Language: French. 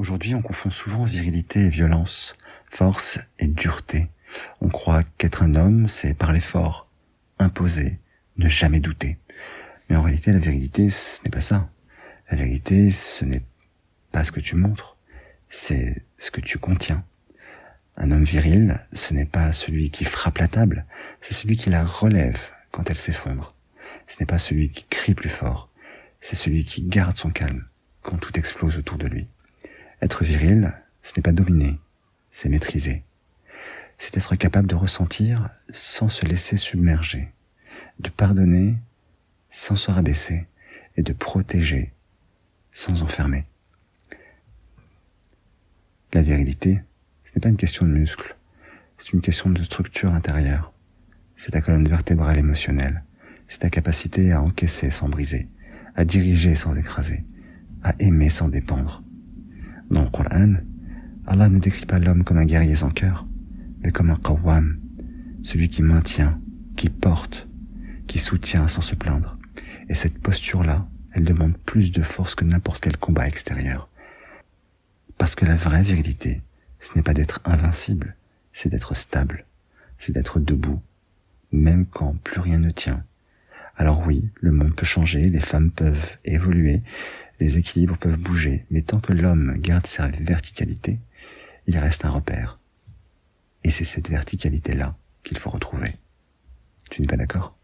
Aujourd'hui, on confond souvent virilité et violence, force et dureté. On croit qu'être un homme, c'est parler fort, imposer, ne jamais douter. Mais en réalité, la virilité, ce n'est pas ça. La virilité, ce n'est pas ce que tu montres, c'est ce que tu contiens. Un homme viril, ce n'est pas celui qui frappe la table, c'est celui qui la relève quand elle s'effondre. Ce n'est pas celui qui crie plus fort, c'est celui qui garde son calme quand tout explose autour de lui. Être viril, ce n'est pas dominer, c'est maîtriser. C'est être capable de ressentir sans se laisser submerger, de pardonner sans se rabaisser et de protéger sans enfermer. La virilité, ce n'est pas une question de muscles, c'est une question de structure intérieure. C'est ta colonne vertébrale émotionnelle, c'est ta capacité à encaisser sans briser, à diriger sans écraser, à aimer sans dépendre. Dans le Coran, Allah ne décrit pas l'homme comme un guerrier sans cœur, mais comme un qawwam, celui qui maintient, qui porte, qui soutient sans se plaindre. Et cette posture-là, elle demande plus de force que n'importe quel combat extérieur. Parce que la vraie virilité, ce n'est pas d'être invincible, c'est d'être stable, c'est d'être debout, même quand plus rien ne tient. Alors oui, le monde peut changer, les femmes peuvent évoluer, les équilibres peuvent bouger, mais tant que l'homme garde sa verticalité, il reste un repère. Et c'est cette verticalité-là qu'il faut retrouver. Tu n'es pas d'accord ?